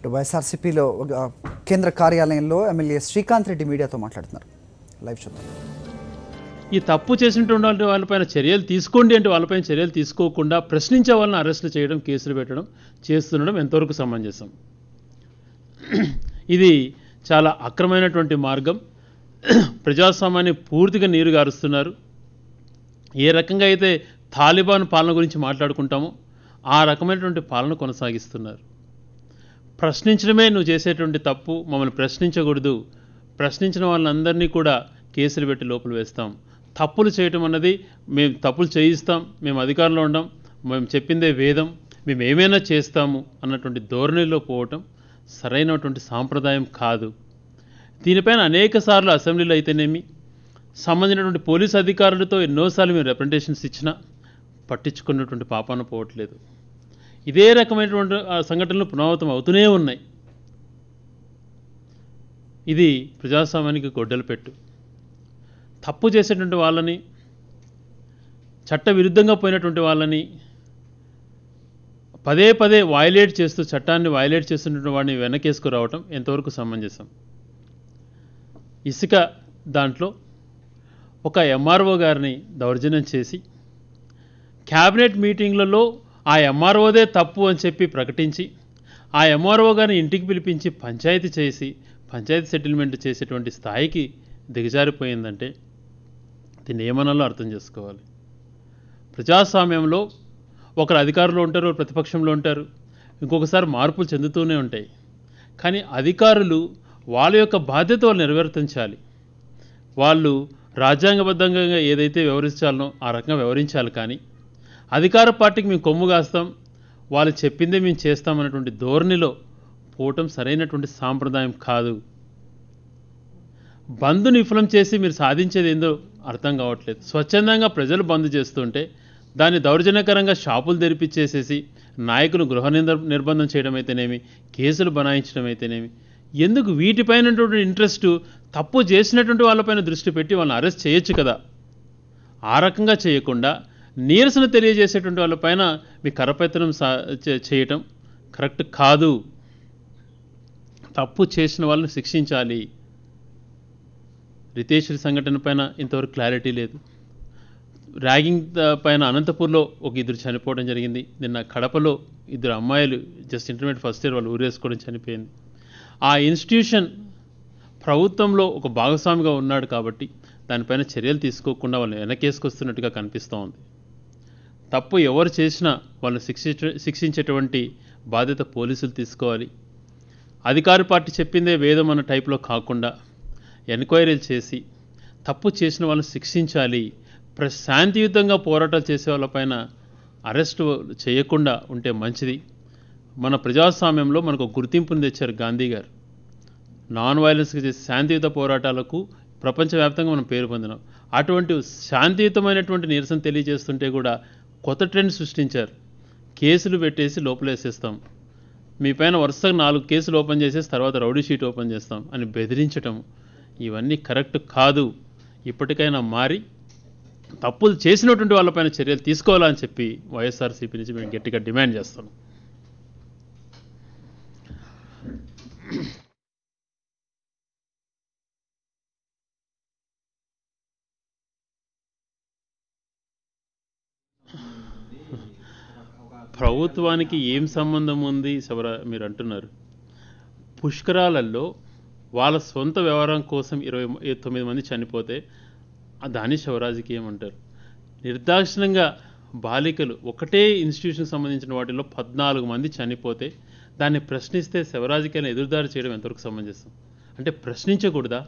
ఇప్పుడు వైఎస్ఆర్సీపీలో కేంద్ర కార్యాలయంలో ఎమ్మెల్యే శ్రీకాంత్ రెడ్డి మీడియాతో మాట్లాడుతున్నారు. లైవ్ చూద్దాం. ఈ తప్పు చేసినటువంటి వాళ్ళపైన చర్యలు తీసుకోండి అంటే వాళ్ళపైన చర్యలు తీసుకోకుండా ప్రశ్నించే వాళ్ళని అరెస్టులు చేయడం, కేసులు పెట్టడం చేస్తుండడం ఎంతవరకు సమంజసం? ఇది చాలా అక్రమైనటువంటి మార్గం. ప్రజాస్వామ్యాన్ని పూర్తిగా నీరు గారుస్తున్నారు. ఏ రకంగా అయితే తాలిబాన్ పాలన గురించి మాట్లాడుకుంటామో ఆ రకమైనటువంటి పాలన కొనసాగిస్తున్నారు. ప్రశ్నించడమే నువ్వు చేసేటువంటి తప్పు, మమ్మల్ని ప్రశ్నించకూడదు, ప్రశ్నించిన వాళ్ళందరినీ కూడా కేసులు పెట్టి లోపల వేస్తాం, తప్పులు చేయటం అన్నది మేము తప్పులు చేయిస్తాం, మేము అధికారంలో ఉండం, మేము చెప్పిందే వేదం, మేము ఏమైనా చేస్తాము అన్నటువంటి ధోరణిలో పోవటం సరైనటువంటి సాంప్రదాయం కాదు. దీనిపైన అనేక సార్లు అసెంబ్లీలో అయితేనేమి సంబంధించినటువంటి పోలీసు అధికారులతో ఎన్నోసార్లు మేము రిప్రజెంటేషన్స్ ఇచ్చినా పట్టించుకున్నటువంటి పాపాన పోవట్లేదు. ఇదే రకమైనటువంటి సంఘటనలు పునరావృతం అవుతూనే ఉన్నాయి. ఇది ప్రజాస్వామ్యానికి గొడ్డలు పెట్టు. తప్పు చేసేటువంటి వాళ్ళని, చట్ట విరుద్ధంగా పోయినటువంటి వాళ్ళని పదే పదే వయలేట్ చేస్తూ, చట్టాన్ని వయలేట్ చేస్తున్నటువంటి వాడిని వెనకేసుకురావటం ఎంతవరకు సమంజసం? ఇసుక దాంట్లో ఒక ఎంఆర్ఓ గారిని దౌర్జన్యం చేసి క్యాబినెట్ మీటింగ్లలో ఆ ఎంఆర్ఓదే తప్పు అని చెప్పి ప్రకటించి ఆ ఎంఆర్ఓ గారిని ఇంటికి పిలిపించి పంచాయతీ చేసి పంచాయతీ సెటిల్మెంట్ చేసేటువంటి స్థాయికి దిగజారిపోయిందంటే దీన్ని ఏమనాలో అర్థం చేసుకోవాలి. ప్రజాస్వామ్యంలో ఒకరు అధికారంలో ఉంటారు, ప్రతిపక్షంలో ఉంటారు, ఇంకొకసారి మార్పులు చెందుతూనే ఉంటాయి. కానీ అధికారులు వాళ్ళ యొక్క బాధ్యత వాళ్ళు నెరవేర్తించాలి. వాళ్ళు రాజ్యాంగబద్ధంగా ఏదైతే వ్యవహరించాలనో ఆ రకంగా వ్యవహరించాలి. కానీ అధికార పార్టీకి మేము కొమ్ము కాస్తాం, వాళ్ళు చెప్పిందే మేము చేస్తామన్నటువంటి ధోరణిలో పోవటం సరైనటువంటి సాంప్రదాయం కాదు. బంద్ను విఫలం చేసి మీరు సాధించేది ఏందో అర్థం కావట్లేదు. స్వచ్ఛందంగా ప్రజలు బంద్ చేస్తుంటే దాన్ని దౌర్జన్యకరంగా షాపులు తెరిపించేసేసి నాయకులు గృహ నిర్బంధం చేయడం అయితేనేమి, కేసులు బనాయించడం అయితేనేమి, ఎందుకు వీటిపైనటువంటి ఇంట్రెస్ట్? తప్పు చేసినటువంటి వాళ్ళపైన దృష్టి పెట్టి వాళ్ళని అరెస్ట్ చేయొచ్చు కదా. ఆ రకంగా చేయకుండా నీరసన తెలియజేసేటువంటి వాళ్ళపైన మీ కరపెత్తనం చేయటం కరెక్ట్ కాదు. తప్పు చేసిన వాళ్ళని శిక్షించాలి. రితేశ్వరి సంఘటన పైన ఇంతవరకు క్లారిటీ లేదు. ర్యాగింగ్ పైన అనంతపూర్లో ఒక ఇద్దరు చనిపోవడం జరిగింది. నిన్న కడపలో ఇద్దరు అమ్మాయిలు జస్ట్ ఇంటర్మీడియట్ ఫస్ట్ ఇయర్ వాళ్ళు ఊరేసుకోవడం చనిపోయింది. ఆ ఇన్స్టిట్యూషన్ ప్రభుత్వంలో ఒక భాగస్వామిగా ఉన్నాడు కాబట్టి దానిపైన చర్యలు తీసుకోకుండా వాళ్ళని వెనకేసుకొస్తున్నట్టుగా కనిపిస్తూ ఉంది. తప్పు ఎవరు చేసినా వాళ్ళని శిక్షించేటువంటి బాధ్యత పోలీసులు తీసుకోవాలి. అధికార పార్టీ చెప్పిందే వేదం అన్న టైప్లో కాకుండా ఎంక్వైరీలు చేసి తప్పు చేసిన వాళ్ళని శిక్షించాలి. శాంతియుతంగా పోరాటాలు చేసే వాళ్ళపైన అరెస్టు చేయకుండా ఉంటే మంచిది. మన ప్రజాస్వామ్యంలో మనకు గుర్తింపుని తెచ్చారు గాంధీ గారు. నాన్ వైలెన్స్కి చేసే శాంతియుత పోరాటాలకు ప్రపంచవ్యాప్తంగా మనం పేరు పొందినాం. అటువంటి శాంతియుతమైనటువంటి నిరసన తెలియజేస్తుంటే కూడా కొత్త ట్రెండ్ సృష్టించారు. కేసులు పెట్టేసి లోపలేసేస్తాం, మీ పైన వరుసగా 4 కేసులు ఓపెన్ చేసేసి తర్వాత రౌడీ షీట్ ఓపెన్ చేస్తాం అని బెదిరించటం, ఇవన్నీ కరెక్ట్ కాదు. ఇప్పటికైనా మారి తప్పులు చేసినటువంటి వాళ్ళపైన చర్యలు తీసుకోవాలని చెప్పి వైఎస్ఆర్సీపీ నుంచి మేము గట్టిగా డిమాండ్ చేస్తాం. ప్రభుత్వానికి ఏం సంబంధం ఉంది మీరు అంటున్నారు. పుష్కరాలలో వాళ్ళ సొంత వ్యవహారం కోసం 29 మంది చనిపోతే దాన్ని శవరాజకీయం అంటారు. నిర్దాక్షిణ్యంగా బాలికలు ఒకటే ఇన్స్టిట్యూషన్కి సంబంధించిన వాటిలో 14 మంది చనిపోతే దాన్ని ప్రశ్నిస్తే శవరాజకీయాన్ని ఎదురుదారి చేయడం ఎంతవరకు సమంజసం? అంటే ప్రశ్నించకూడదా?